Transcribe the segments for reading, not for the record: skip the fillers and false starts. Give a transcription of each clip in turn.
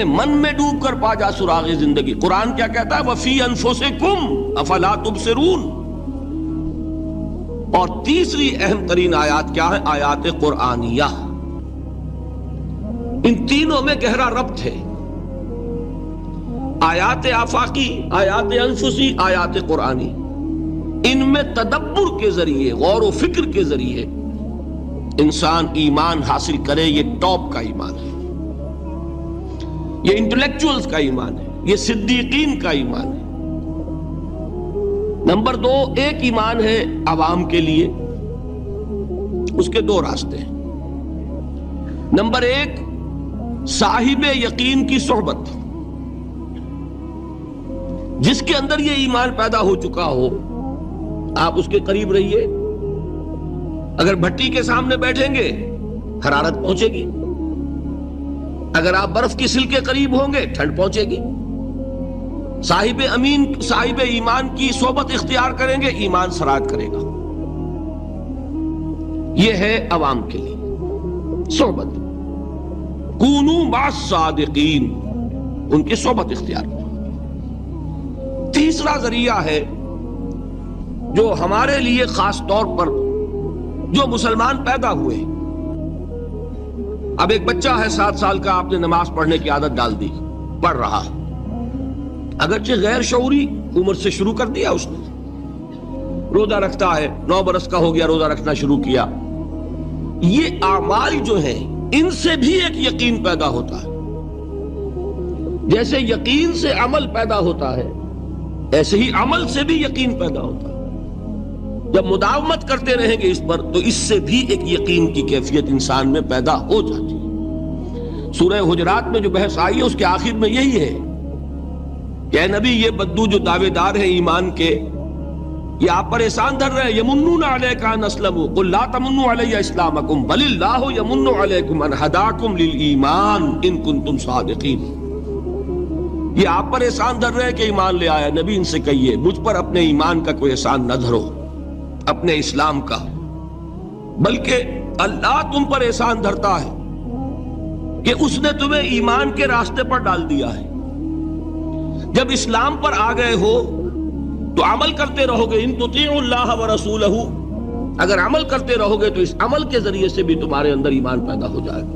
اپنے من میں ڈوب کر پا جا سراغ زندگی. قرآن کیا کہتا ہے؟ وَفِي أَنفُسِكُمْ أَفَلَا تُبْصِرُونَ. اور تیسری اہم ترین آیات کیا ہے؟ آیات قرآنیہ. ان تینوں میں گہرا ربط ہے. آیات آفاقی، آیات انفسی، آیات قرآنی. ان میں تدبر کے ذریعے، غور و فکر کے ذریعے انسان ایمان حاصل کرے. یہ ٹاپ کا ایمان ہے، یہ انٹلیکچوئلز کا ایمان ہے، یہ صدیقین کا ایمان ہے. نمبر 2، ایک ایمان ہے عوام کے لیے، اس کے دو راستے ہیں. نمبر 1، صاحب یقین کی صحبت. جس کے اندر یہ ایمان پیدا ہو چکا ہو، آپ اس کے قریب رہیے. اگر بھٹی کے سامنے بیٹھیں گے حرارت پہنچے گی، اگر آپ برف کی سل کے قریب ہوں گے ٹھنڈ پہنچے گی. صاحب ایمان کی صحبت اختیار کریں گے، ایمان سرات کرے گا. یہ ہے عوام کے لیے صحبت. کونوا مع الصادقین، ان کی صحبت اختیار کریں. تیسرا ذریعہ ہے جو ہمارے لیے خاص طور پر جو مسلمان پیدا ہوئے. اب ایک بچہ ہے 7 سال کا، آپ نے نماز پڑھنے کی عادت ڈال دی، پڑھ رہا، اگرچہ غیر شعوری عمر سے شروع کر دیا اس نے. روزہ رکھتا ہے، 9 برس کا ہو گیا، روزہ رکھنا شروع کیا. یہ اعمال جو ہیں ان سے بھی ایک یقین پیدا ہوتا ہے. جیسے یقین سے عمل پیدا ہوتا ہے، ایسے ہی عمل سے بھی یقین پیدا ہوتا ہے. جب مداومت کرتے رہیں گے اس پر تو اس سے بھی ایک یقین کی کیفیت انسان میں پیدا ہو جاتی ہے. سورہ حجرات میں جو بحث آئی ہے اس کے آخر میں یہی ہے کہ اے نبی، یہ بدو جو دعوے دار ہیں ایمان کے، یہ آپ پر احسان دھر رہے ہیں. یمنون علیک ان اسلموا قل لا تمنوا علی اسلامکم بل اللہ یمن علیکم ان ہداکم للایمان ان کنتم صادقین. یہ آپ پر احسان دھر رہے ہیں کہ ایمان لے آیا. نبی ان سے کہیے مجھ پر اپنے ایمان کا کوئی احسان نہ دھرو، اپنے اسلام کا، بلکہ اللہ تم پر احسان دھرتا ہے کہ اس نے تمہیں ایمان کے راستے پر ڈال دیا ہے. جب اسلام پر آ گئے ہو تو عمل کرتے رہو گے. ان تطیعوا اللہ ورسولہ، اگر عمل کرتے رہو گے تو اس عمل کے ذریعے سے بھی تمہارے اندر ایمان پیدا ہو جائے گا.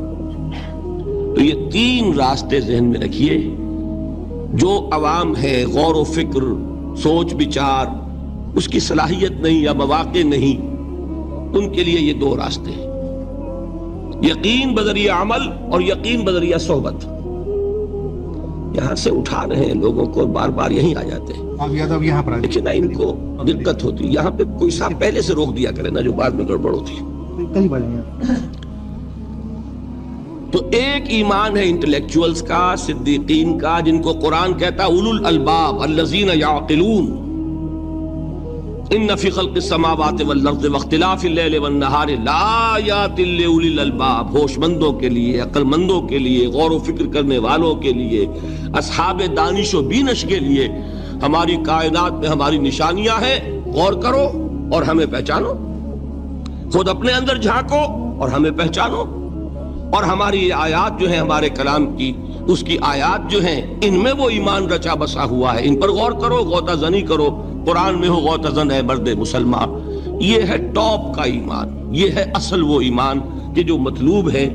تو یہ 3 راستے ذہن میں رکھیے. جو عوام ہے، غور و فکر، سوچ بچار اس کی صلاحیت نہیں یا مواقع نہیں، ان کے لیے یہ 2 راستے ہیں، یقین بذریعہ عمل اور یقین بذریعہ صحبت. یہاں سے اٹھا رہے ہیں لوگوں کو، بار بار یہیں آ جاتے ہیں، یہاں پر لیکن ان کو دقت ہوتی. یہاں پہ کوئی صاحب پہلے سے روک دیا کرے نا، جو بعد میں گڑبڑ ہوتی ہے. تو ایک ایمان ہے انٹلیکچوئلز کا، صدیقین کا، جن کو قرآن کہتا ہے اولو الالباب الذین یعقلون. ان فی خلق السماوات والارض واختلاف اللیل والنہار لآیات لأولی الالباب. ہوش مندوں کے لیے، عقل مندوں کے لیے، غور و فکر کرنے والوں کے لیے، اصحاب دانش و بینش کے لیے ہماری کائنات میں ہماری نشانیاں ہیں. غور کرو اور ہمیں پہچانو، خود اپنے اندر جھانکو اور ہمیں پہچانو. اور ہماری یہ آیات جو ہیں ہمارے کلام کی، اس کی آیات جو ہیں ان میں وہ ایمان رچا بسا ہوا ہے. ان پر غور کرو، غوطہ زنی کرو. قرآن میں ہو غوطہ زن ہے مرد مسلمان. یہ ہے ٹاپ کا ایمان، یہ ہے اصل وہ ایمان کہ جو مطلوب ہے.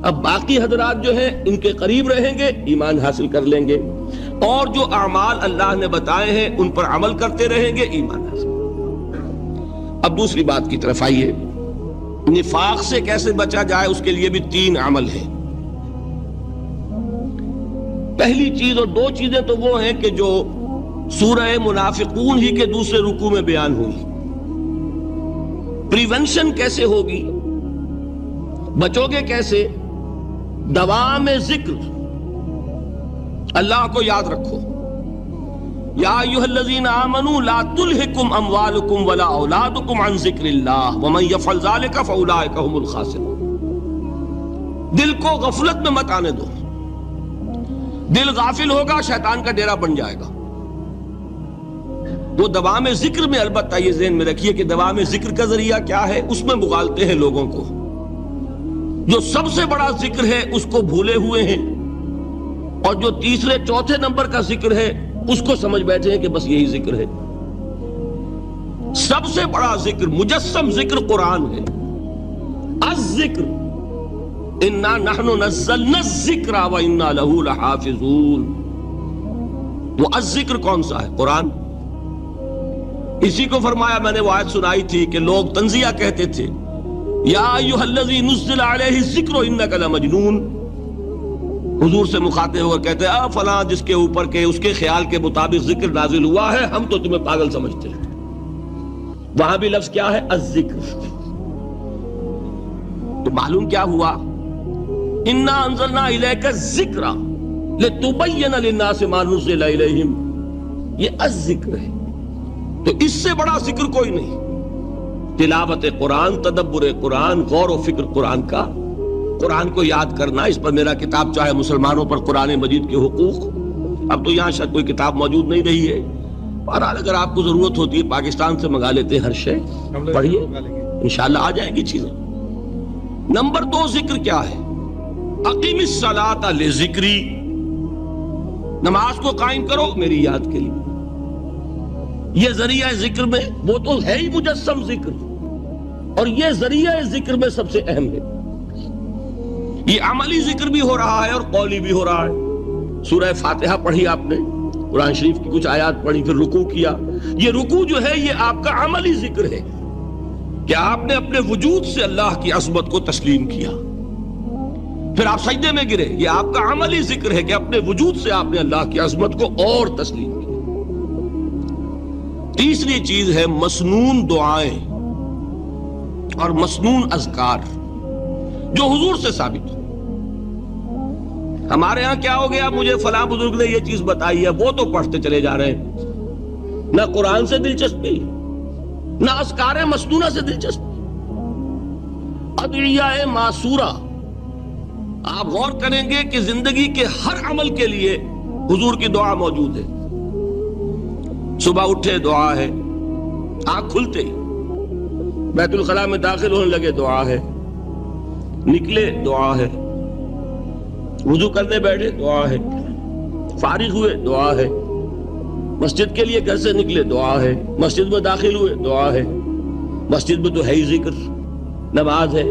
اب باقی حضرات جو ہیں ان کے قریب رہیں گے، ایمان حاصل کر لیں گے، اور جو اعمال اللہ نے بتائے ہیں ان پر عمل کرتے رہیں گے، ایمان حاصل. اب دوسری بات کی طرف آئیے. نفاق سے کیسے بچا جائے، اس کے لیے بھی 3 عمل ہیں. پہلی چیز، اور 2 چیزیں تو وہ ہیں کہ جو سورہ منافقون ہی کے دوسرے رکوع میں بیان ہوئی. پریونشن کیسے ہوگی، بچو گے کیسے؟ دوام ذکر، اللہ کو یاد رکھو. یا ایھا الذین آمنوا لا تلہکم اموالکم ولا اولادکم عن ذکر اللہ ومن یفعل ذلک فاولئک هم الخاسرون. دل کو غفلت میں مت آنے دو. دل غافل ہوگا شیطان کا ڈیرا بن جائے گا. وہ دوام ذکر میں، البتہ یہ ذہن میں رکھیے کہ دوام ذکر کا ذریعہ کیا ہے، اس میں مغالتے ہیں لوگوں کو. جو سب سے بڑا ذکر ہے اس کو بھولے ہوئے ہیں. اور جو تیسرے چوتھے نمبر کا ذکر ہے اس کو سمجھ بیٹھے ہیں کہ بس یہی ذکر ہے. سب سے بڑا ذکر، مجسم ذکر قرآن ہے. الذکر انا نحن نزلنا الذکر وانا له لحافظون. وہ الذکر کون سا ہے؟ قرآن. اسی کو فرمایا، میں نے وہ آیت سنائی تھی کہ لوگ تنزیہ کہتے تھے، یا ایھا الذی نزل علیہ الذکر انک لمجنون. حضور سے مخاطب ہو کر کہتے ہیں فلاں جس کے اوپر کے اس کے خیال کے مطابق ذکر نازل ہوا ہے، ہم تو تمہیں پاگل سمجھتے ہیں. وہاں بھی لفظ کیا ہے؟ الذکر. تو معلوم کیا ہوا؟ انا انزلنا الیک الذکر لتبین للناس ما نزل الیہم. یہ الذکر ہے. تو اس سے بڑا ذکر کوئی نہیں. تلاوت قرآن، تدبر قرآن، غور و فکر قرآن کا، قرآن کو یاد کرنا. اس پر میرا کتاب چاہے مسلمانوں پر قرآن مجید کے حقوق، اب تو یہاں شاید کوئی کتاب موجود نہیں رہی ہے، بہرحال اگر آپ کو ضرورت ہوتی ہے پاکستان سے منگا لیتے ہیں ہر شے، پڑھیے انشاءاللہ آ جائیں گی چیزیں. نمبر 2 ذکر کیا ہے؟ اقیم الصلاۃ لذکری. نماز کو قائم کرو میری یاد کے لیے. یہ ذریعہ ذکر میں وہ تو ہے ہی مجسم ذکر، اور یہ ذریعہ ذکر میں سب سے اہم ہے. یہ عملی ذکر بھی ہو رہا ہے اور قولی بھی ہو رہا ہے. سورہ فاتحہ پڑھی آپ نے، قرآن شریف کی کچھ آیات پڑھی، پھر رکوع کیا. یہ رکوع جو ہے یہ آپ کا عملی ذکر ہے کہ آپ نے اپنے وجود سے اللہ کی عظمت کو تسلیم کیا. پھر آپ سجدے میں گرے، یہ آپ کا عملی ذکر ہے کہ اپنے وجود سے آپ نے اللہ کی عظمت کو اور تسلیم کیا. تیسری چیز ہے مسنون دعائیں اور مسنون اذکار جو حضور سے ثابت ہو. ہمارے ہاں کیا ہو گیا؟ مجھے فلاں بزرگ نے یہ چیز بتائی ہے، وہ تو پڑھتے چلے جا رہے ہیں. نہ قرآن سے دلچسپی، نہ اذکار مسنونہ سے دلچسپی. ادعیہ معصورہ آپ غور کریں گے کہ زندگی کے ہر عمل کے لیے حضور کی دعا موجود ہے. صبح اٹھے دعا ہے، آنکھ کھلتے ہی بیت الخلاء میں داخل ہونے لگے دعا ہے، نکلے دعا ہے، وضو کرنے بیٹھے دعا ہے، فارغ ہوئے دعا ہے، مسجد کے لیے گھر سے نکلے دعا ہے، مسجد میں داخل ہوئے دعا ہے. مسجد میں تو ہے ہی ذکر، نماز ہے،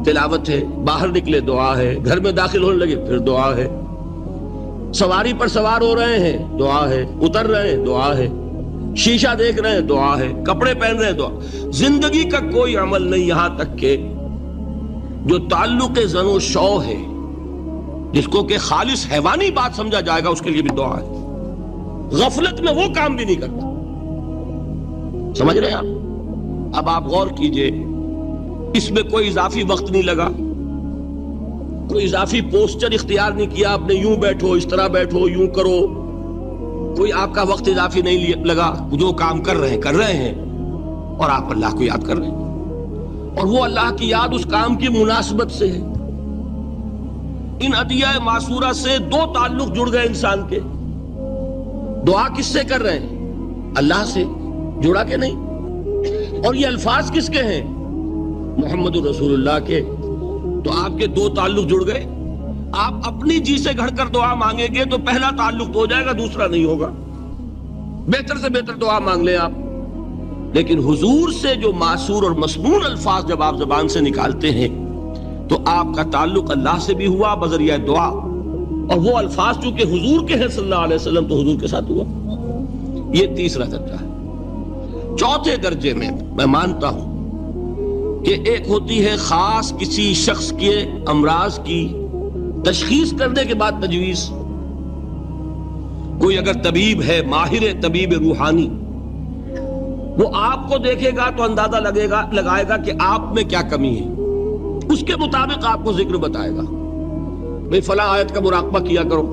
تلاوت ہے. باہر نکلے دعا ہے، گھر میں داخل ہونے لگے پھر دعا ہے. سواری پر سوار ہو رہے ہیں دعا ہے، اتر رہے ہیں دعا ہے، شیشہ دیکھ رہے ہیں دعا ہے، کپڑے پہن رہے ہیں دعا. زندگی کا کوئی عمل نہیں یہاں تک کہ جو تعلق زن و شو ہے، جس کو کہ خالص حیوانی بات سمجھا جائے گا، اس کے لیے بھی دعا ہے. غفلت میں وہ کام بھی نہیں کرتا. سمجھ رہے ہیں آپ؟ اب آپ غور کیجئے، اس میں کوئی اضافی وقت نہیں لگا، کوئی اضافی پوسچر اختیار نہیں کیا آپ نے، یوں بیٹھو، اس طرح بیٹھو، یوں کرو. کوئی آپ کا وقت اضافی نہیں لگا. جو کام کر رہے ہیں اور آپ اللہ کو یاد کر رہے ہیں، اور وہ اللہ کی یاد اس کام کی مناسبت سے ہے. ان ادعیہ معصورہ سے 2 تعلق جڑ گئے انسان کے. دعا کس سے کر رہے ہیں؟ اللہ سے. جڑا کہ نہیں؟ اور یہ الفاظ کس کے ہیں؟ محمد رسول اللہ کے. تو آپ کے 2 تعلق جڑ گئے. آپ اپنی جی سے گھڑ کر دعا مانگیں گے تو پہلا تعلق تو ہو جائے گا، دوسرا نہیں ہوگا. بہتر سے بہتر دعا مانگ لیں آپ. لیکن حضور سے جو معصور اور مسنون الفاظ جب آپ زبان سے نکالتے ہیں تو آپ کا تعلق اللہ سے بھی ہوا بذریعہ دعا، اور وہ الفاظ چونکہ حضور کے ہیں صلی اللہ علیہ وسلم تو حضور کے ساتھ ہوا. یہ تیسرا درجہ ہے. چوتھے درجے میں میں مانتا ہوں کہ ایک ہوتی ہے خاص کسی شخص کے امراض کی تشخیص کرنے کے بعد تجویز. کوئی اگر طبیب ہے، ماہر طبیب روحانی، وہ آپ کو دیکھے گا تو اندازہ لگائے گا کہ آپ میں کیا کمی ہے، اس کے مطابق آپ کو ذکر بتائے گا. بھئی فلاں آیت کا مراقبہ کیا کرو.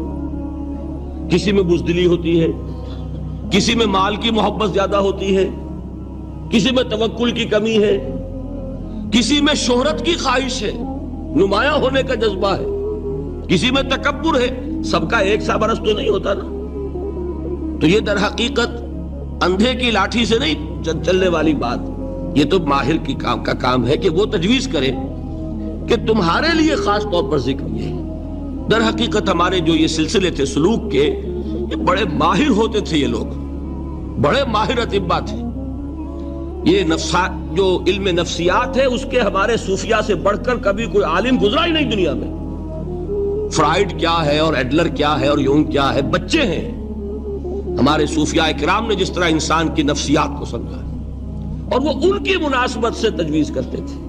کسی میں بزدلی ہوتی ہے، کسی میں مال کی محبت زیادہ ہوتی ہے، کسی میں توکل کی کمی ہے، کسی میں شہرت کی خواہش ہے، نمایاں ہونے کا جذبہ ہے، کسی میں تکبر ہے. سب کا ایک سا برس تو نہیں ہوتا نا. تو یہ در حقیقت اندھے کی لاٹھی سے نہیں چلنے والی بات. یہ تو ماہر کی کام ہے کہ وہ تجویز کرے کہ تمہارے لیے خاص طور پر ذکر یہ ہے. در حقیقت ہمارے جو یہ سلسلے تھے سلوک کے، یہ بڑے ماہر ہوتے تھے، یہ لوگ بڑے ماہر اطباء تھے. یہ جو علم نفسیات ہے اس کے ہمارے صوفیاء سے بڑھ کر کبھی کوئی عالم گزرا ہی نہیں دنیا میں. فرائیڈ کیا ہے اور ایڈلر کیا ہے اور یونگ کیا ہے، بچے ہیں. ہمارے صوفیاء کرام نے جس طرح انسان کی نفسیات کو سمجھا اور وہ ان کی مناسبت سے تجویز کرتے تھے.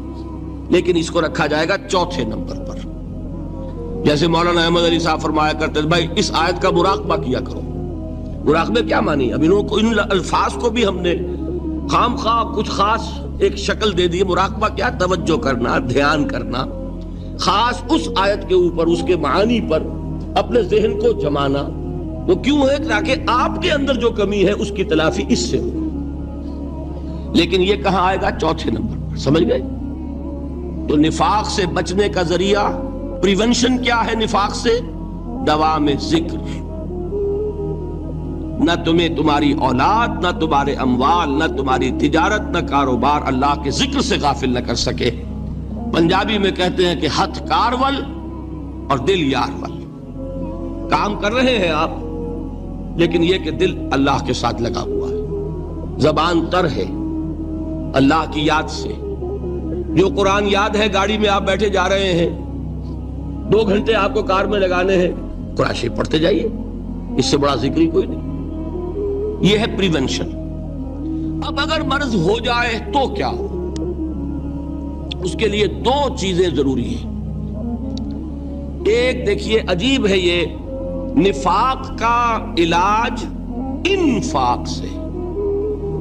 لیکن اس کو رکھا جائے گا چوتھے نمبر پر. جیسے مولانا احمد علی صاحب فرمایا کرتے تھے، بھائی اس آیت کا مراقبہ کیا کرو. مراقبے کیا معنی؟ اب ان الفاظ کو بھی ہم نے خام خواہ کچھ خاص ایک شکل دے دی. مراقبہ کیا؟ توجہ کرنا، دھیان کرنا، خاص اس آیت کے اوپر، اس کے معانی پر اپنے ذہن کو جمانا. وہ کیوں ہے؟ تاکہ آپ کے اندر جو کمی ہے اس کی تلافی اس سے ہو. لیکن یہ کہاں آئے گا؟ چوتھے نمبر پر. سمجھ گئے؟ تو نفاق سے بچنے کا ذریعہ، پریونشن کیا ہے نفاق سے؟ دوام ذکر. نہ تمہیں تمہاری اولاد، نہ تمہارے اموال، نہ تمہاری تجارت، نہ کاروبار اللہ کے ذکر سے غافل نہ کر سکے. پنجابی میں کہتے ہیں کہ ہتھ کارول اور دل یارول. کام کر رہے ہیں آپ، لیکن یہ کہ دل اللہ کے ساتھ لگا ہوا ہے. زبان تر ہے اللہ کی یاد سے. جو قرآن یاد ہے، گاڑی میں آپ بیٹھے جا رہے ہیں، 2 گھنٹے آپ کو کار میں لگانے ہیں، قرآن شریف پڑھتے جائیے. اس سے بڑا ذکر ہی کوئی نہیں. یہ ہے پریونشن. اب اگر مرض ہو جائے تو کیا ہو؟ اس کے لیے 2 چیزیں ضروری ہیں. ایک دیکھیے، عجیب ہے یہ، نفاق کا علاج انفاق سے.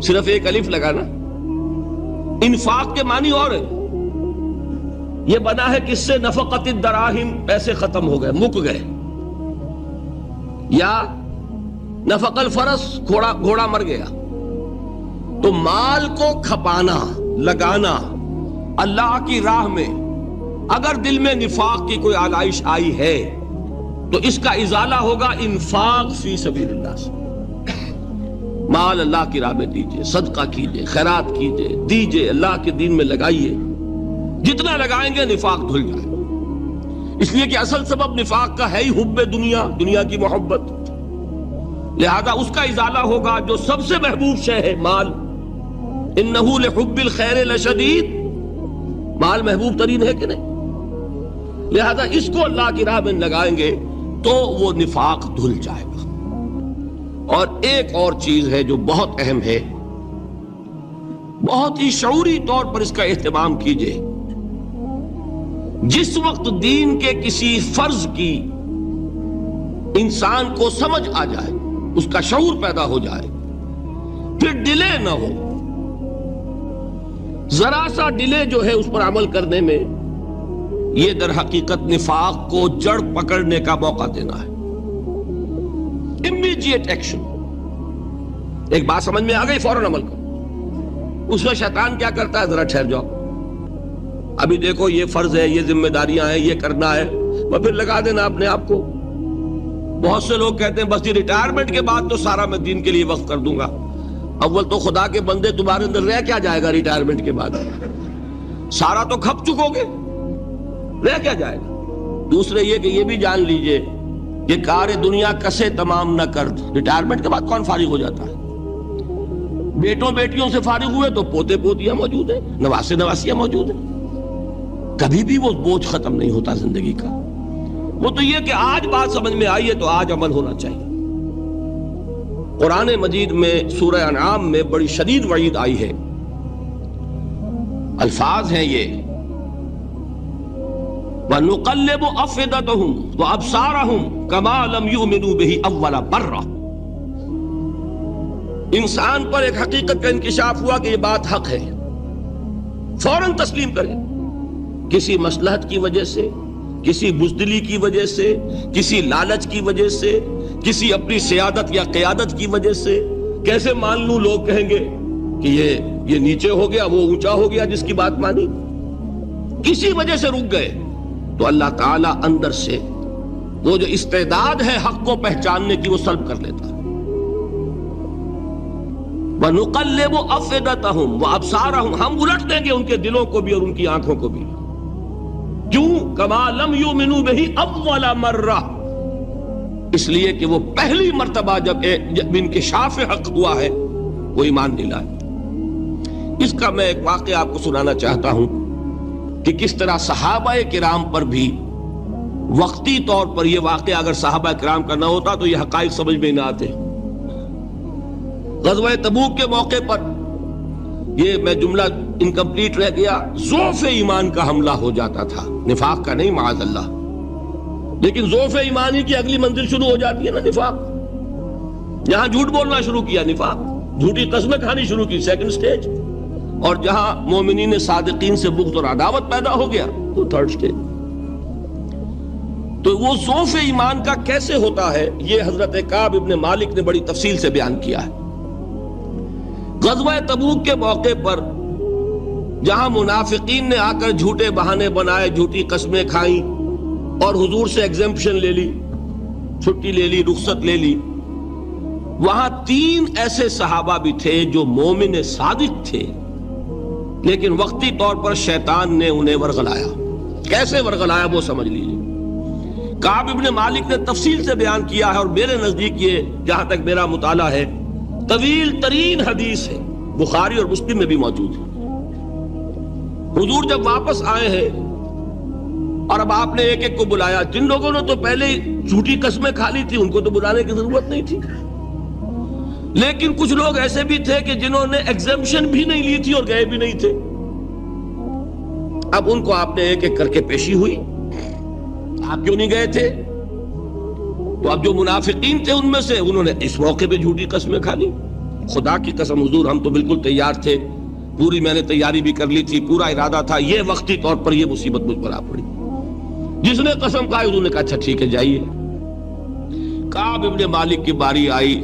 صرف ایک الف لگا نا. انفاق کے معنی اور ہے. یہ بنا ہے کس سے؟ نفقت الدراہم، پیسے ختم ہو گئے، مک گئے. یا نفق الفرس، گھوڑا مر گیا. تو مال کو کھپانا، لگانا اللہ کی راہ میں. اگر دل میں نفاق کی کوئی آلائش آئی ہے تو اس کا ازالہ ہوگا انفاق فی سبیل اللہ سے. مال اللہ کی راہ میں دیجئے، صدقہ کیجئے، خیرات کیجئے، دیجئے، اللہ کے دین میں لگائیے. جتنا لگائیں گے نفاق دھل جائے. اس لیے کہ اصل سبب نفاق کا ہے ہی حب دنیا، دنیا کی محبت. لہذا اس کا ازالہ ہوگا جو سب سے محبوب شے ہے، مال. انہ لحب الخیر لشدید. مال محبوب ترین ہے کہ نہیں؟ لہذا اس کو اللہ کی راہ میں لگائیں گے تو وہ نفاق دھل جائے گا. اور ایک اور چیز ہے جو بہت اہم ہے، بہت ہی شعوری طور پر اس کا اہتمام کیجئے. جس وقت دین کے کسی فرض کی انسان کو سمجھ آ جائے، اس کا شعور پیدا ہو جائے، پھر ڈیلے نہ ہو. ذرا سا ڈیلے جو ہے اس پر عمل کرنے میں، یہ در حقیقت نفاق کو جڑ پکڑنے کا موقع دینا ہے. Immediate action. ایک بات سمجھ میں آ گئی، فوراً عمل کرو. اس میں شیطان کیا کرتا ہے؟ ذرا ٹھہر جاؤ، ابھی دیکھو یہ فرض ہے، یہ ذمہ داریاں ہیں، یہ کرنا ہے، اور پھر لگا دینا اپنے آپ کو. بہت سے لوگ کہتے ہیں بس یہ ریٹائرمنٹ کے بعد تو سارا میں دین کے لیے وقف کر دوں گا. اول تو خدا کے بندے تمہارے اندر رہ کیا جائے گا ریٹائرمنٹ کے بعد؟ سارا تو کھپ چکو گے، رہ کیا جائے گا؟ دوسرے یہ کہ یہ بھی جان لیجئے کہ کار دنیا کسے تمام نہ کرد. ریٹائرمنٹ کے بعد کون فارغ ہو جاتا ہے؟ بیٹوں بیٹیوں سے فارغ ہوئے تو پوتے پوتیاں موجود ہیں، نواسے نواسیاں موجود ہیں. کبھی بھی وہ بوجھ ختم نہیں ہوتا زندگی کا. وہ تو یہ کہ آج بات سمجھ میں آئی ہے تو آج عمل ہونا چاہیے. قرآن مجید میں سورہ انعام میں بڑی شدید وعید آئی ہے. الفاظ ہیں یہ، وَنُقَلِّبُ أَفْئِدَتَهُمْ وَأَبْصَارَهُمْ كَمَا لَمْ يُؤْمِنُوا بِهِ أَوَّلَ مَرَّةٍ. انسان پر ایک حقیقت کا انکشاف ہوا کہ یہ بات حق ہے، فوراً تسلیم کرے. کسی مصلحت کی وجہ سے، کسی بزدلی کی وجہ سے، کسی لالچ کی وجہ سے، کسی اپنی سیادت یا قیادت کی وجہ سے کیسے مان لوں؟ لوگ کہیں گے کہ یہ نیچے ہو گیا، وہ اونچا ہو گیا جس کی بات مانی. کسی وجہ سے رک گئے تو اللہ تعالیٰ اندر سے وہ جو استعداد ہے حق کو پہچاننے کی وہ سلب کر لیتا ہے. وَنُقَلِّبُ أَفْئِدَتَهُمْ وَأَبْصَارَهُمْ. ہم الٹ دیں گے ان کے دلوں کو بھی اور ان کی آنکھوں کو بھی. کیوں؟ کما لم یؤمنوا بہ اول مرہ، اس لیے کہ وہ پہلی مرتبہ جب انکشاف حق ہوا ہے وہ ایمان نہیں لائے۔ اس کا میں ایک واقعہ آپ کو سنانا چاہتا ہوں کہ کس طرح صحابہ کرام پر بھی وقتی طور پر یہ واقعہ اگر صحابہ کرام کا نہ ہوتا تو یہ حقائق سمجھ میں نہ آتے۔ غزوہ تبوک کے موقع پر یہ میں جملہ انکمپلیٹ رہ گیا، ضعف ایمان کا حملہ ہو جاتا تھا، نفاق کا نہیں معاذ اللہ، لیکن ضعف ایمانی کی اگلی منزل شروع ہو جاتی ہے نا نفاق۔ جہاں جھوٹ بولنا شروع کیا نفاق، جھوٹی قسمیں کھانی شروع کی سیکنڈ سٹیج، اور جہاں مومنین صادقین سے بغض اور عداوت پیدا ہو گیا وہ تھرڈ سٹیج۔ تو وہ ضعف ایمان کا کیسے ہوتا ہے یہ حضرت کعب ابن مالک نے بڑی تفصیل سے بیان کیا ہے۔ غزوہ تبوک کے موقع پر جہاں منافقین نے آ کر جھوٹے بہانے بنائے، جھوٹی قسمیں کھائیں اور حضور سے ایگزمپشن لے لی، چھٹی لے لی، رخصت لے لی، وہاں 3 ایسے صحابہ بھی تھے جو مومن صادق تھے، لیکن وقتی طور پر شیطان نے انہیں ورغلایا۔ کیسے ورغلایا وہ سمجھ لیجیے۔ کعب ابن مالک نے تفصیل سے بیان کیا ہے، اور میرے نزدیک یہ جہاں تک میرا مطالعہ ہے طویل ترین حدیث ہے، بخاری اور مسلم میں بھی موجود ہے۔ حضور جب واپس آئے ہیں اور اب آپ نے ایک ایک کو بلایا، جن لوگوں نے تو پہلے جھوٹی قسمیں کھا لی تھی ان کو تو بلانے کی ضرورت نہیں تھی، لیکن کچھ لوگ ایسے بھی تھے کہ جنہوں نے ایگزمپشن بھی نہیں لی تھی اور گئے بھی نہیں تھے۔ اب ان کو آپ نے ایک ایک کر کے پیشی ہوئی، آپ کیوں نہیں گئے تھے؟ تو اب جو منافقین تھے ان میں سے انہوں نے اس موقع پہ جھوٹی قسمیں کھا لی۔ خدا کی قسم حضور ہم تو بالکل تیار تھے، پوری میں نے تیاری بھی کر لی تھی، پورا ارادہ تھا، یہ وقتی طور پر یہ مصیبت مجھ پر آ پڑی۔ جس نے قسم کھائی انہوں نے کہا اچھا ٹھیک ہے جائیے۔ کعب ابن مالک کی باری آئی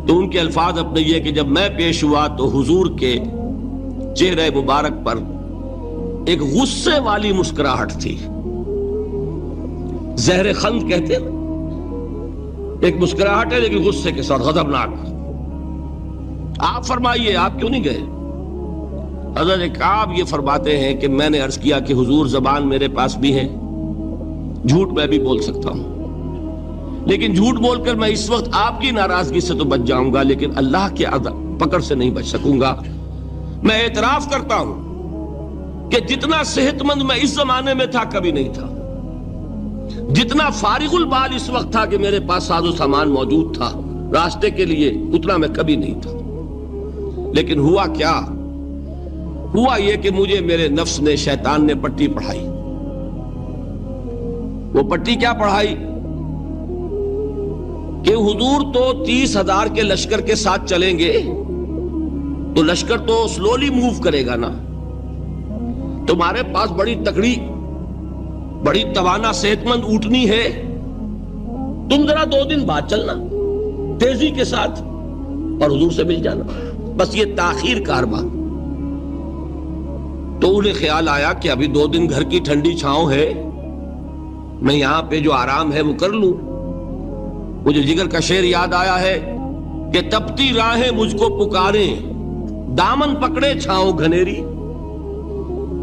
تو ان کے الفاظ اپنے یہ کہ جب میں پیش ہوا تو حضور کے چہرے مبارک پر ایک غصے والی مسکراہٹ تھی، زہر خند کہتے ہیں، ایک مسکراہٹ ہے لیکن غصے کے ساتھ، غضبناک۔ آپ فرمائیے آپ کیوں نہیں گئے؟ حضرت کعب یہ فرماتے ہیں کہ میں نے عرض کیا کہ حضور زبان میرے پاس بھی ہے، جھوٹ میں بھی بول سکتا ہوں، لیکن جھوٹ بول کر میں اس وقت آپ کی ناراضگی سے تو بچ جاؤں گا لیکن اللہ کے پکڑ سے نہیں بچ سکوں گا۔ میں اعتراف کرتا ہوں کہ جتنا صحت مند میں اس زمانے میں تھا کبھی نہیں تھا، جتنا فارغ البال اس وقت تھا کہ میرے پاس ساز و سامان موجود تھا راستے کے لیے، اتنا میں کبھی نہیں تھا۔ لیکن ہوا کیا؟ ہوا یہ کہ مجھے میرے نفس نے، شیطان نے پٹی پڑھائی۔ وہ پٹی کیا پڑھائی کہ حضور تو 30,000 کے لشکر کے ساتھ چلیں گے تو لشکر تو سلولی موو کرے گا نا، تمہارے پاس بڑی تکڑی، بڑی توانا صحت مند اونٹنی ہے، تم ذرا 2 دن بعد چلنا تیزی کے ساتھ اور حضور سے مل جانا، بس یہ تاخیر کارواں۔ تو انہیں خیال آیا کہ ابھی 2 دن گھر کی ٹھنڈی چھاؤں ہے، میں یہاں پہ جو آرام ہے وہ کر لوں۔ مجھے جگر کا شعر یاد آیا ہے کہ تپتی راہیں مجھ کو پکاریں، دامن پکڑے چھاؤں گھنیری۔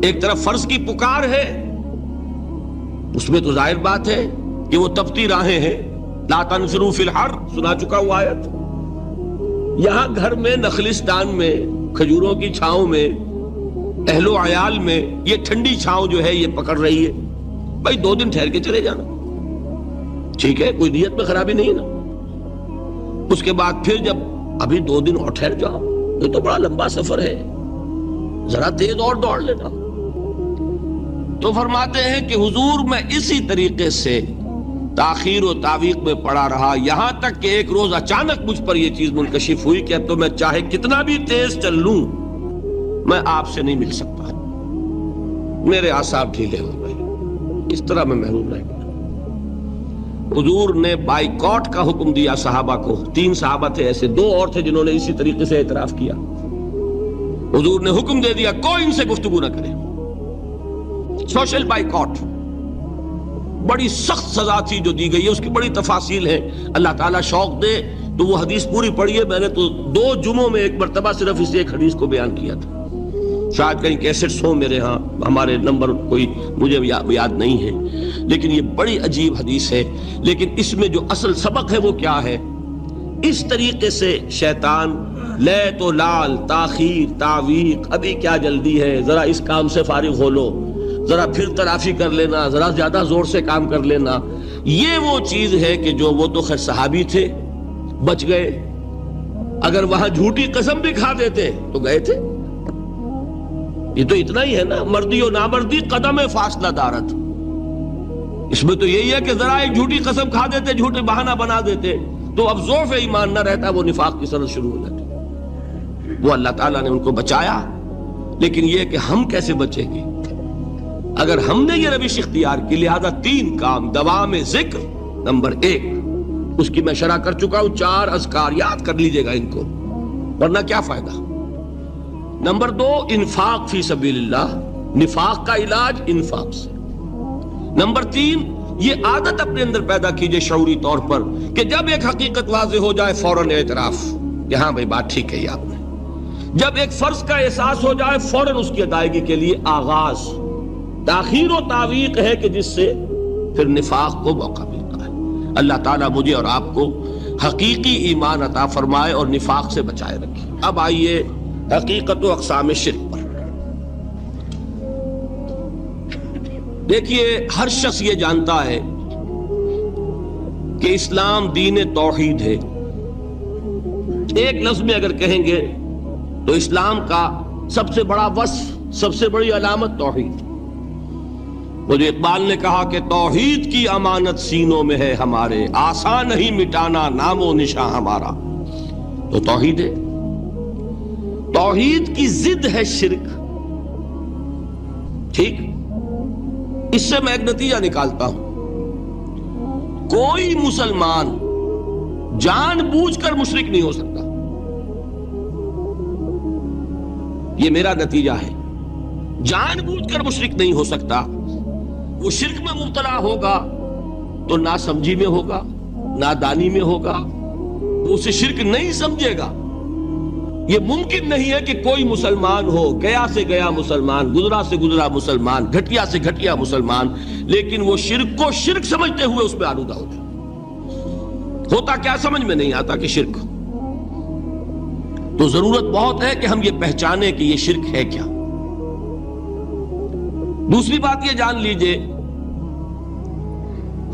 ایک طرف فرض کی پکار ہے، اس میں تو ظاہر بات ہے کہ وہ تپتی راہیں ہیں، لا تنفروا فی الحر سنا چکا ہوا آیت۔ یہاں گھر میں، نخلستان میں، کھجوروں کی چھاؤں میں، اہل و عیال میں یہ ٹھنڈی چھاؤں جو ہے یہ پکڑ رہی ہے، بھائی 2 دن ٹھہر کے چلے جانا، ٹھیک ہے، کوئی نیت میں خرابی نہیں نا۔ اس کے بعد پھر جب ابھی 2 دن اور ٹھہر جاؤ، یہ تو بڑا لمبا سفر ہے، ذرا تیز اور دوڑ لینا۔ تو فرماتے ہیں کہ حضور میں اسی طریقے سے تاخیر و تعویق میں پڑا رہا، یہاں تک کہ ایک روز اچانک مجھ پر یہ چیز منکشف ہوئی کہ اب تو میں چاہے کتنا بھی تیز چل لوں میں آپ سے نہیں مل سکتا، میرے اعصاب ڈھیلے ہو گئے، اس طرح میں محروم رہ گیا۔ حضور نے بائیکاٹ کا حکم دیا صحابہ کو، 3 صحابہ تھے ایسے، 2 اور تھے جنہوں نے اسی طریقے سے اعتراف کیا۔ حضور نے حکم دے دیا کوئی ان سے گفتگو نہ کرے، سوشل بائیکاٹ۔ بڑی سخت سزا تھی جو دی گئی ہے، اس کی بڑی تفاصیل ہیں، اللہ تعالیٰ شوق دے تو وہ حدیث پوری پڑھی ہے، میں نے تو 2 جمعوں میں ایک مرتبہ صرف اس ایک حدیث کو بیان کیا تھا، شاید کہیں کیسٹس ہوں میرے ہاں، ہمارے نمبر کوئی مجھے یاد نہیں ہے، لیکن یہ بڑی عجیب حدیث ہے. لیکن اس میں جو اصل سبق ہے وہ کیا ہے؟ اس طریقے سے شیطان لے تو لال، تاخیر، تعویق، ابھی کیا جلدی ہے، ذرا اس کام سے فارغ ہو لو، ذرا پھر تلافی کر لینا، ذرا زیادہ زور سے کام کر لینا. یہ وہ چیز ہے کہ جو وہ تو خیر صحابی تھے، بچ گئے. اگر وہاں جھوٹی قسم بھی کھا دیتے تو گئے تھے. یہ تو اتنا ہی ہے نا، مردی و نامردی قدم فاصلہ دارت. اس میں تو یہی ہے کہ ذرا ایک جھوٹی قسم کھا دیتے، جھوٹے بہانہ بنا دیتے تو اب ضعف ایمان نہ رہتا، وہ نفاق کی سنت شروع ہو جاتی. وہ اللہ تعالیٰ نے ان کو بچایا. لیکن یہ کہ ہم کیسے بچیں گے اگر ہم نے یہ روش اختیار کی؟ لہذا 3 کام. دوام ذکر نمبر 1، اس کی میں شرح کر چکا ہوں. 4 اذکار یاد کر لیجئے گا ان کو، ورنہ کیا فائدہ. نمبر 2، انفاق فی سبیل اللہ، نفاق کا علاج انفاق سے. نمبر 3، یہ عادت اپنے اندر پیدا کیجئے شعوری طور پر کہ جب ایک حقیقت واضح ہو جائے فوراً اعتراف کہ ہاں بھائی بات ٹھیک ہے آپ نے. جب ایک فرض کا احساس ہو جائے فوراً اس کی ادائیگی کے لیے آغاز. تاخیر و تعویق ہے کہ جس سے پھر نفاق کو موقع ملتا ہے. اللہ تعالیٰ مجھے اور آپ کو حقیقی ایمان عطا فرمائے اور نفاق سے بچائے رکھے. اب آئیے حقیقت و اقسام شرک پر. دیکھیے، ہر شخص یہ جانتا ہے کہ اسلام دین توحید ہے. ایک لفظ میں اگر کہیں گے تو اسلام کا سب سے بڑا وصف، سب سے بڑی علامت توحید. وہ جو اقبال نے کہا کہ توحید کی امانت سینوں میں ہے ہمارے، آسان نہیں مٹانا نام و نشاں ہمارا. تو توحید ہے. توحید کی ضد ہے شرک. ٹھیک، اس سے میں ایک نتیجہ نکالتا ہوں. کوئی مسلمان جان بوجھ کر مشرک نہیں ہو سکتا. یہ میرا نتیجہ ہے. جان بوجھ کر مشرک نہیں ہو سکتا. وہ شرک میں مبتلا ہوگا تو ناسمجھی میں ہوگا، نادانی میں ہوگا، وہ اسے شرک نہیں سمجھے گا. یہ ممکن نہیں ہے کہ کوئی مسلمان ہو، گیا سے گیا مسلمان، گزرا سے گزرا مسلمان، گھٹیا سے گھٹیا مسلمان، لیکن وہ شرک کو شرک سمجھتے ہوئے اس پہ آلودہ ہو جائے. ہوتا کیا سمجھ میں نہیں آتا کہ شرک. تو ضرورت بہت ہے کہ ہم یہ پہچانیں کہ یہ شرک ہے کیا. دوسری بات یہ جان لیجئے،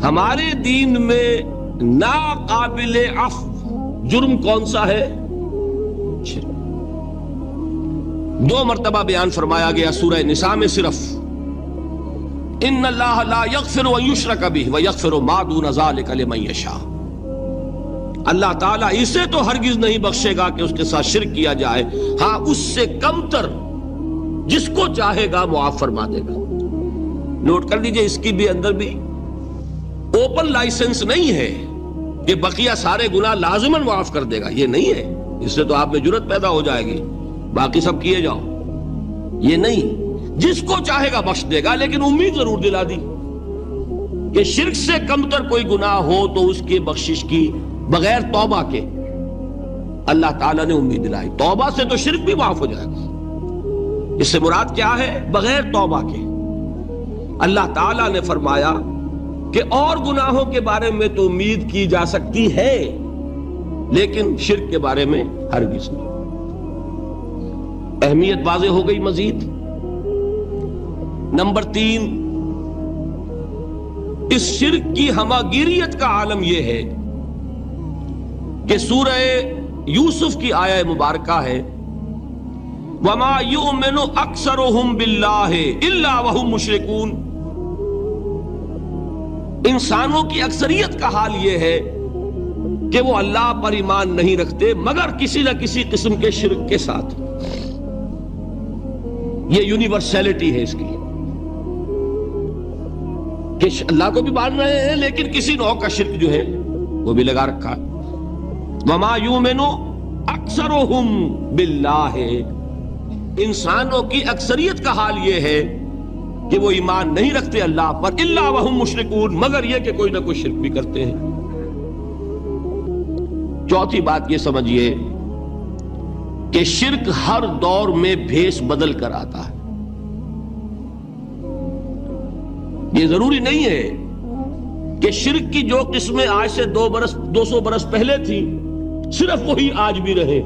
ہمارے دین میں ناقابل عفو جرم کون سا ہے؟ 2 مرتبہ بیان فرمایا گیا سورہ نساء میں صرف. ان اللہ لا یغفر ان یشرک بہ ویغفر ما دون ذلک لمن یشاء. اللہ تعالیٰ اسے تو ہرگز نہیں بخشے گا کہ اس کے ساتھ شرک کیا جائے، ہاں اس سے کم تر جس کو چاہے گا معاف فرما دے گا. نوٹ کر لیجئے، اس کی بھی اندر بھی اوپن لائسنس نہیں ہے کہ بقیہ سارے گناہ لازماً معاف کر دے گا. یہ نہیں ہے. اس سے تو آپ میں جرت پیدا ہو جائے گی باقی سب کیے جاؤ. یہ نہیں، جس کو چاہے گا بخش دے گا، لیکن امید ضرور دلا دی کہ شرک سے کم تر کوئی گناہ ہو تو اس کی بخشش کی بغیر توبہ کے. اللہ تعالیٰ نے امید دلائی توبہ سے تو شرک بھی معاف ہو جائے گا. اس سے مراد کیا ہے؟ بغیر توبہ کے. اللہ تعالیٰ نے فرمایا کہ اور گناہوں کے بارے میں تو امید کی جا سکتی ہے لیکن شرک کے بارے میں ہرگز نہیں. اہمیت واضح ہو گئی. مزید نمبر 3، اس شرک کی ہماگیریت کا عالم یہ ہے کہ سورہ یوسف کی آیہ مبارکہ ہے وَمَا يُؤْمِنُ أَكْثَرُهُمْ بِاللَّهِ إِلَّا وَهُمْ مُشْرِكُونَ. انسانوں کی اکثریت کا حال یہ ہے کہ وہ اللہ پر ایمان نہیں رکھتے مگر کسی نہ کسی قسم کے شرک کے ساتھ. یہ یونیورسلٹی ہے اس کی کہ اللہ کو بھی مان رہے ہیں لیکن کسی نوع کا شرک جو ہے وہ بھی لگا رکھا ہے. وَمَا يُؤْمِنُ أَكْثَرُهُمْ بِاللَّهِ. انسانوں کی اکثریت کا حال یہ ہے کہ وہ ایمان نہیں رکھتے اللہ پر الا وہم مشرکون، مگر یہ کہ کوئی نہ کوئی شرک بھی کرتے ہیں. چوتھی بات یہ سمجھیے کہ شرک ہر دور میں بھیس بدل کر آتا ہے. یہ ضروری نہیں ہے کہ شرک کی جو قسمیں آج سے 200 برس پہلے تھی صرف وہی آج بھی رہے.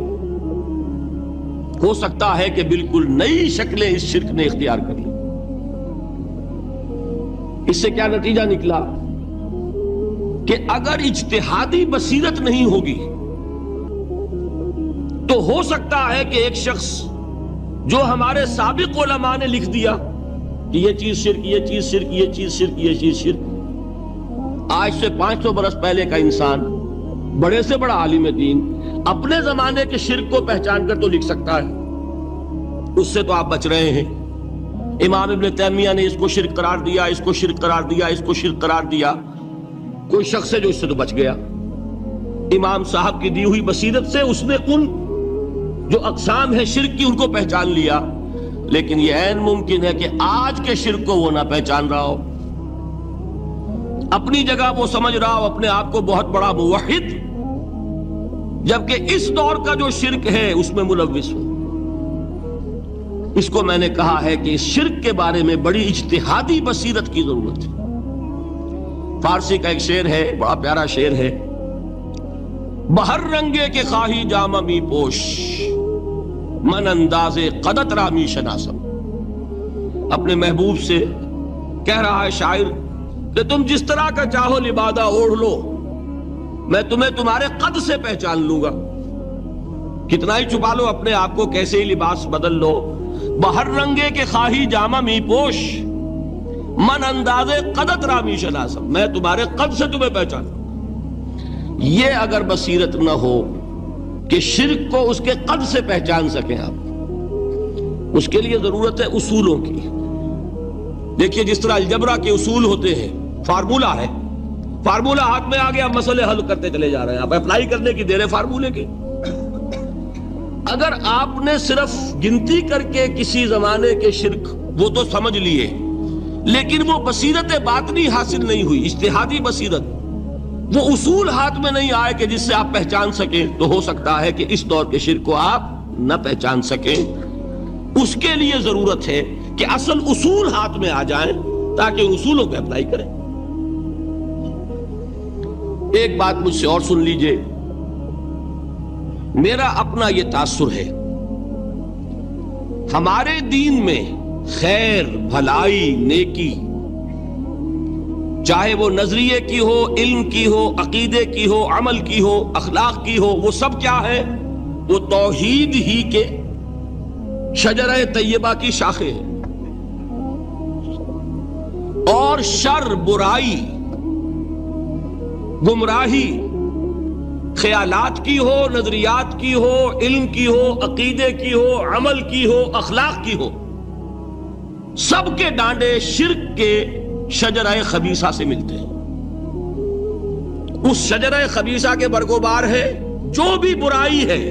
ہو سکتا ہے کہ بالکل نئی شکلیں اس شرک نے اختیار کر لی. اس سے کیا نتیجہ نکلا کہ اگر اجتہادی بصیرت نہیں ہوگی تو ہو سکتا ہے کہ ایک شخص جو ہمارے سابق علماء نے لکھ دیا کہ یہ چیز شرک، یہ چیز شرک، یہ چیز شرک، یہ چیز شرک، آج سے 500 برس پہلے کا انسان بڑے سے بڑا عالم دین اپنے زمانے کے شرک کو پہچان کر تو لکھ سکتا ہے. اس سے تو آپ بچ رہے ہیں. امام ابن تیمیہ نے اس کو شرک قرار دیا، اس کو شرک قرار دیا، اس کو شرک قرار دیا. کوئی شخص ہے جو اس سے تو بچ گیا. امام صاحب کی دی ہوئی بصیرت سے اس نے ان جو اقسام ہے شرک کی ان کو پہچان لیا. لیکن یہ عین ممکن ہے کہ آج کے شرک کو وہ نہ پہچان رہا ہو. اپنی جگہ وہ سمجھ رہا ہو اپنے آپ کو بہت بڑا موحد، جبکہ اس دور کا جو شرک ہے اس میں ملوث ہو. اس کو میں نے کہا ہے کہ اس شرک کے بارے میں بڑی اجتہادی بصیرت کی ضرورت ہے. فارسی کا ایک شعر ہے، بڑا پیارا شعر ہے، بہر رنگے کے خواہی جامہ می پوش، من انداز قدت رامی شناسم. اپنے محبوب سے کہہ رہا ہے شاعر کہ تم جس طرح کا چاہو لبادہ اوڑھ لو، میں تمہیں تمہارے قد سے پہچان لوں گا. کتنا ہی چھپا لو اپنے آپ کو، کیسے ہی لباس بدل لو، بہر رنگے کے خواہی جامہ می پوش، من انداز قدت رامی شناسم، میں تمہارے قد سے تمہیں پہچان لوں. یہ اگر بصیرت نہ ہو کہ شرک کو اس کے قد سے پہچان سکیں آپ، اس کے لیے ضرورت ہے اصولوں کی. دیکھیے جس طرح الجبرا کے اصول ہوتے ہیں، فارمولہ ہے، فارمولہ ہاتھ میں آ گیا، مسئلے حل کرتے چلے جا رہے ہیں، آپ اپلائی کرنے کی دیر ہے فارمولے کی. اگر آپ نے صرف گنتی کر کے کسی زمانے کے شرک وہ تو سمجھ لیے، لیکن وہ بصیرت باطنی حاصل نہیں ہوئی، اجتہادی بصیرت، وہ اصول ہاتھ میں نہیں آئے کہ جس سے آپ پہچان سکیں، تو ہو سکتا ہے کہ اس دور کے شرک کو آپ نہ پہچان سکیں. اس کے لیے ضرورت ہے کہ اصل اصول ہاتھ میں آ جائیں تاکہ ان اصولوں پہ اپلائی کریں. ایک بات مجھ سے اور سن لیجئے، میرا اپنا یہ تاثر ہے، ہمارے دین میں خیر، بھلائی، نیکی، چاہے وہ نظریے کی ہو، علم کی ہو، عقیدے کی ہو، عمل کی ہو، اخلاق کی ہو، وہ سب کیا ہے؟ وہ توحید ہی کے شجرہ طیبہ کی شاخیں ہیں. اور شر، برائی، گمراہی، خیالات کی ہو، نظریات کی ہو، علم کی ہو، عقیدے کی ہو، عمل کی ہو، اخلاق کی ہو، سب کے ڈانڈے شرک کے شجرہ خبیثہ سے ملتے ہیں. اس شجرہ خبیثہ کے برگوبار ہے جو بھی برائی ہے،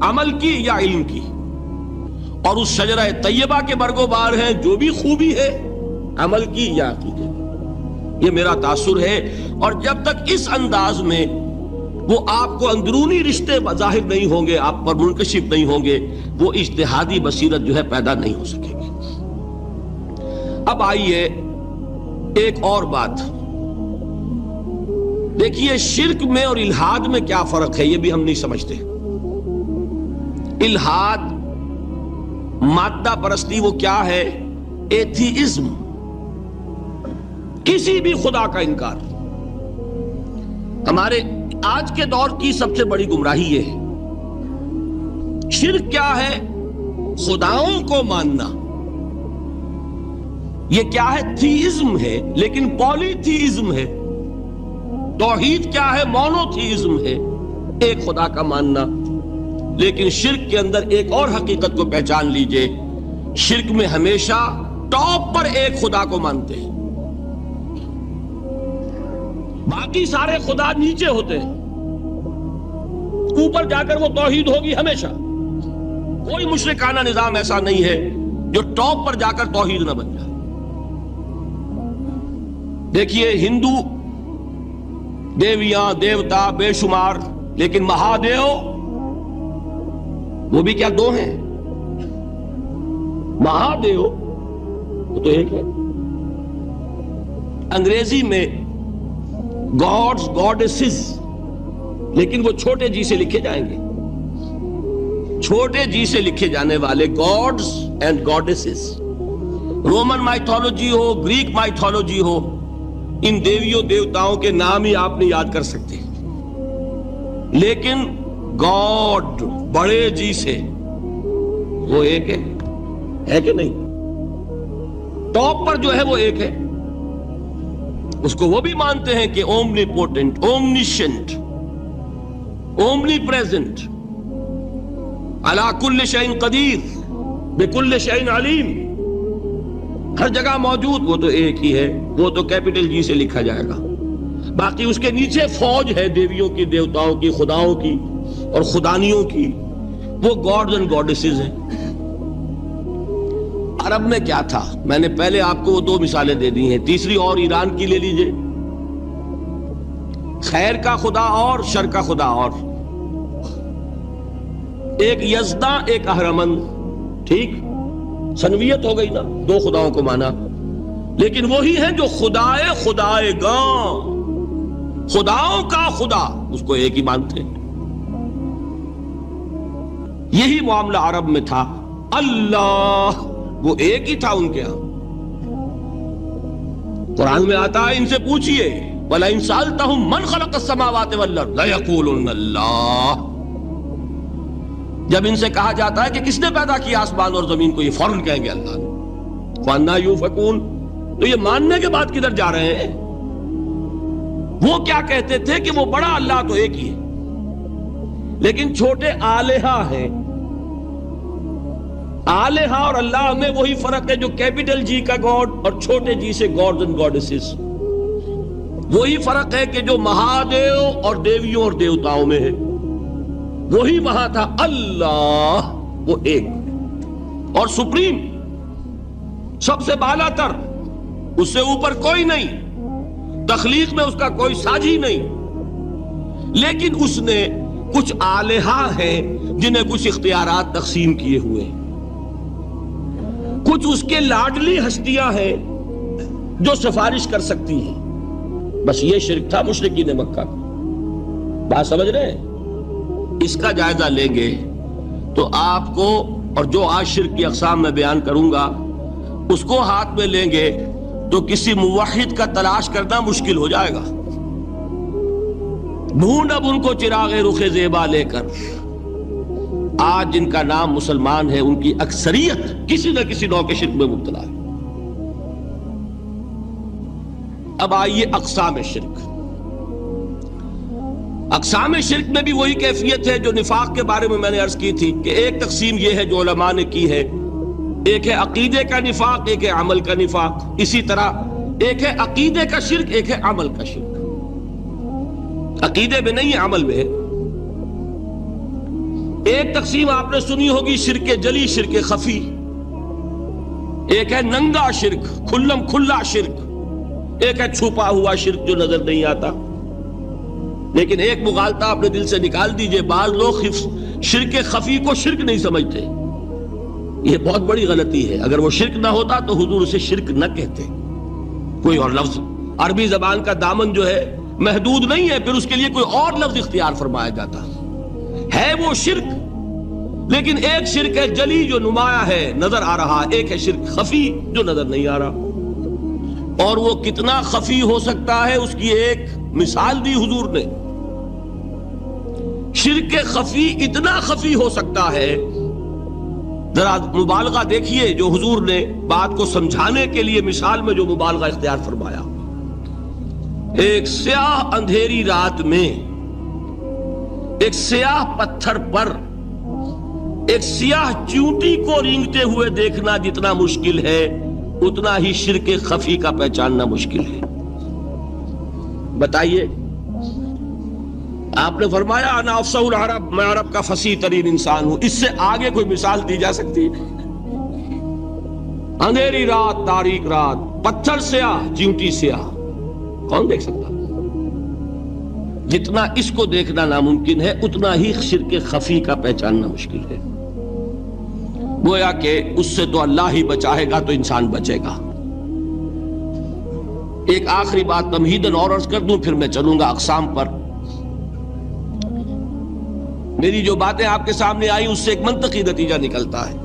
عمل کی یا علم کی، اور اس شجرہ طیبہ کے برگوبار ہے جو بھی خوبی ہے، عمل کی یا عقیدے. یہ میرا تاثر ہے. اور جب تک اس انداز میں وہ آپ کو اندرونی رشتے ظاہر نہیں ہوں گے، آپ پر منکشف نہیں ہوں گے، وہ اجتہادی بصیرت جو ہے پیدا نہیں ہو سکے گی. اب آئیے ایک اور بات دیکھیے، شرک میں اور الحاد میں کیا فرق ہے یہ بھی ہم نہیں سمجھتے. الحاد، مادہ پرستی، وہ کیا ہے؟ ایتھیزم، کسی بھی خدا کا انکار. ہمارے آج کے دور کی سب سے بڑی گمراہی یہ ہے. شرک کیا ہے؟ خداؤں کو ماننا. یہ کیا ہے؟ تھیزم ہے، لیکن پولی تھیزم ہے. توحید کیا ہے؟ مونو تھیزم ہے، ایک خدا کا ماننا. لیکن شرک کے اندر ایک اور حقیقت کو پہچان لیجئے، شرک میں ہمیشہ ٹاپ پر ایک خدا کو مانتے ہیں، باقی سارے خدا نیچے ہوتے ہیں. اوپر جا کر وہ توحید ہوگی ہمیشہ. کوئی مشرکانہ نظام ایسا نہیں ہے جو ٹاپ پر جا کر توحید نہ بن جائے. دیکھیے ہندو دیویاں، دیوتا بے شمار، لیکن مہادیو وہ بھی کیا دو ہیں؟ مہادیو وہ تو ایک ہے. انگریزی میں گاڈز گاڈیسز، لیکن وہ چھوٹے جی سے لکھے جائیں گے. چھوٹے جی سے لکھے جانے والے gods and goddesses, Roman mythology ہو، گریک مائتھولوجی ہو، ان دیویوں دیوتاؤں کے نام ہی آپ نہیں یاد کر سکتے، لیکن گاڈ بڑے جی سے وہ ایک ہے کہ نہیں؟ ٹاپ پر جو ہے وہ ایک ہے. اس کو وہ بھی مانتے ہیں کہ اومنی پوٹنٹ، اومنیشنٹ، اومنی پریزنٹ، علی کل شیء قدیر، بکل شیء علیم، ہر جگہ موجود. وہ تو ایک ہی ہے، وہ تو کیپٹل جی سے لکھا جائے گا. باقی اس کے نیچے فوج ہے دیویوں کی، دیوتاؤں کی، خداؤں کی اور خدانیوں کی، وہ گاڈز اینڈ گاڈیسز ہیں. عرب میں کیا تھا؟ میں نے پہلے آپ کو وہ دو مثالیں دے دی ہیں، تیسری اور ایران کی لے لیجئے. خیر کا خدا اور شر کا خدا اور، ایک یزداں ایک اہرمن. ٹھیک، سنویت ہو گئی نا، دو خداؤں کو مانا، لیکن وہی ہیں جو خدائے خدائے گاں، خداؤں کا خدا، اس کو ایک ہی مانتے ہیں. یہی معاملہ عرب میں تھا. اللہ وہ ایک ہی تھا ان کے ہاں. قرآن میں آتا ہے ان سے پوچھئے وَلَئِن سَأَلْتَهُم مَّنْ خَلَقَ السَّمَاوَاتِ وَالْأَرْضَ لَيَقُولُنَّ اللَّهُ. جب ان سے کہا جاتا ہے کہ کس نے پیدا کیا آسمان اور زمین کو، یہ فوراً کہیں گے اللہ نے. وَأَنَّىٰ يُؤْفَكُونَ. تو یہ ماننے کے بعد کدھر جا رہے ہیں؟ وہ کیا کہتے تھے کہ وہ بڑا اللہ تو ایک ہی ہے، لیکن چھوٹے آلہہ ہیں. آلہہ اور اللہ میں وہی فرق ہے جو کیپٹل جی کا گاڈ اور چھوٹے جی سے گاڈز اینڈ گاڈیسز. وہی فرق ہے کہ جو مہادیو اور دیویوں اور دیوتاؤں میں ہے، وہی وہاں تھا. اللہ وہ ایک اور سپریم، سب سے بالا تر، اس سے اوپر کوئی نہیں، تخلیق میں اس کا کوئی ساجی نہیں. لیکن اس نے کچھ آلہہ ہیں جنہیں کچھ اختیارات تقسیم کیے ہوئے ہیں. کچھ اس کے لاڈلی ہستیاں ہیں جو سفارش کر سکتی ہیں. بس یہ شرک تھا مشرکین مکہ. بات سمجھ رہے ہیں؟ اس کا جائزہ لیں گے تو آپ کو، اور جو آج شرک کی اقسام میں بیان کروں گا اس کو ہاتھ میں لیں گے تو کسی موحد کا تلاش کرنا مشکل ہو جائے گا. ڈھونڈ اب ان کو چراغ رخ زیبا لے کر. آج جن کا نام مسلمان ہے ان کی اکثریت کسی نہ کسی نوع کے شرک میں مبتلا ہے. اب آئیے اقسام شرک. اقسام شرک میں بھی وہی کیفیت ہے جو نفاق کے بارے میں نے عرض کی تھی کہ ایک تقسیم یہ ہے جو علماء نے کی ہے، ایک ہے عقیدے کا نفاق، ایک ہے عمل کا نفاق. اسی طرح ایک ہے عقیدے کا شرک، ایک ہے عمل کا شرک. عقیدے میں نہیں ہے، عمل میں ہے. ایک تقسیم آپ نے سنی ہوگی شرک جلی، شرک خفی. ایک ہے ننگا شرک، کھلم کھلا شرک. ایک ہے چھپا ہوا شرک جو نظر نہیں آتا. لیکن ایک مغالطہ اپنے دل سے نکال دیجئے، بعض لوگ شرک خفی کو شرک نہیں سمجھتے. یہ بہت بڑی غلطی ہے. اگر وہ شرک نہ ہوتا تو حضور اسے شرک نہ کہتے. کوئی اور لفظ، عربی زبان کا دامن جو ہے محدود نہیں ہے، پھر اس کے لیے کوئی اور لفظ اختیار فرمایا جاتا ہے. وہ شرک، لیکن ایک شرک ہے جلی جو نمایاں ہے، نظر آ رہا، ایک ہے شرک خفی جو نظر نہیں آ رہا. اور وہ کتنا خفی ہو سکتا ہے اس کی ایک مثال دی حضور نے. شرک خفی اتنا خفی ہو سکتا ہے، ذرا مبالغہ دیکھیے جو حضور نے بات کو سمجھانے کے لیے مثال میں جو مبالغہ اختیار فرمایا. ایک سیاہ اندھیری رات میں ایک سیاہ پتھر پر ایک سیاہ چونٹی کو رینگتے ہوئے دیکھنا جتنا مشکل ہے، اتنا ہی شرک خفی کا پہچاننا مشکل ہے. بتائیے، آپ نے فرمایا انا افصح العرب، میں عرب کا فصیح ترین انسان ہوں. اس سے آگے کوئی مثال دی جا سکتی؟ اندھیری رات، تاریک رات، پتھر سیاہ، چیونٹی سیاہ، کون دیکھ سکتا؟ جتنا اس کو دیکھنا ناممکن ہے اتنا ہی شرک خفی کا پہچاننا مشکل ہے. گویا کہ اس سے تو اللہ ہی بچائے گا تو انسان بچے گا. ایک آخری بات تمہیداً اور عرض کر دوں، پھر میں چلوں گا اقسام پر. میری جو باتیں آپ کے سامنے آئی اس سے ایک منطقی نتیجہ نکلتا ہے.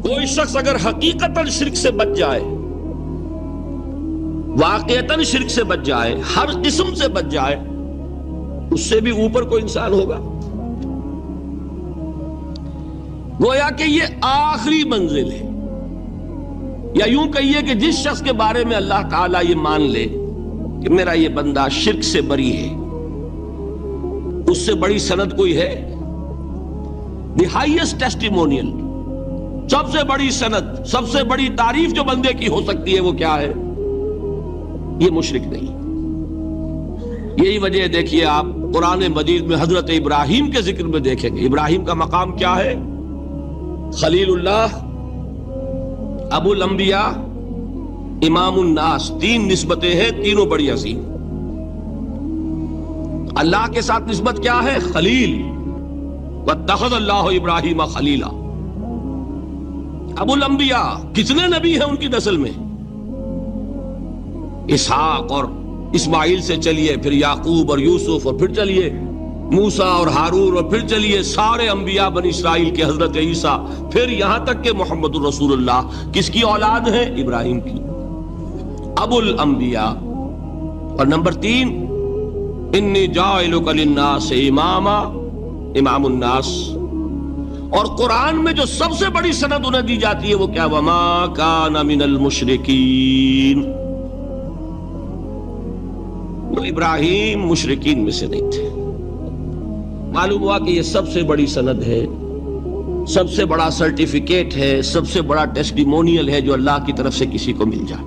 کوئی شخص اگر حقیقتاً شرک سے بچ جائے، واقعتاً شرک سے بچ جائے، ہر قسم سے بچ جائے، اس سے بھی اوپر کوئی انسان ہوگا. گویا کہ یہ آخری منزل ہے. یا یوں کہیے کہ جس شخص کے بارے میں اللہ تعالیٰ یہ مان لے کہ میرا یہ بندہ شرک سے بری ہے، اس سے بڑی سند کوئی ہے؟ دی ہائیسٹ ٹیسٹیمونیل، سب سے بڑی سند، سب سے بڑی تعریف جو بندے کی ہو سکتی ہے وہ کیا ہے؟ یہ مشرک نہیں. یہی وجہ دیکھیے آپ قرآن مجید میں حضرت ابراہیم کے ذکر میں دیکھیں گے. ابراہیم کا مقام کیا ہے؟ خلیل اللہ، ابو الانبیاء، امام الناس. تین نسبتیں ہیں، تینوں بڑی عظیم. اللہ کے ساتھ نسبت کیا ہے؟ خلیل. واتخذ اللہ ابراہیم خلیلا. ابو الانبیاء، کتنے نبی ہیں ان کی نسل میں؟ اسحاق اور اسماعیل سے چلیے، پھر یعقوب اور یوسف، اور پھر چلیے موسیٰ اور ہارون، اور پھر چلیے سارے انبیاء بنی اسرائیل کے، حضرت عیسیٰ، پھر یہاں تک کہ محمد الرسول اللہ کس کی اولاد ہے؟ ابراہیم کی. ابو الانبیاء. اور نمبر 3، انی جاعلک للناس اماما، امام الناس. اور قرآن میں جو سب سے بڑی سند انہیں دی جاتی ہے وہ کیا؟ وما کان من المشرکین. وہ ابراہیم مشرکین میں سے نہیں تھے. معلوم ہوا کہ یہ سب سے بڑی سند ہے، سب سے بڑا سرٹیفکیٹ ہے، سب سے بڑا ٹیسٹیمونیل ہے جو اللہ کی طرف سے کسی کو مل جائے.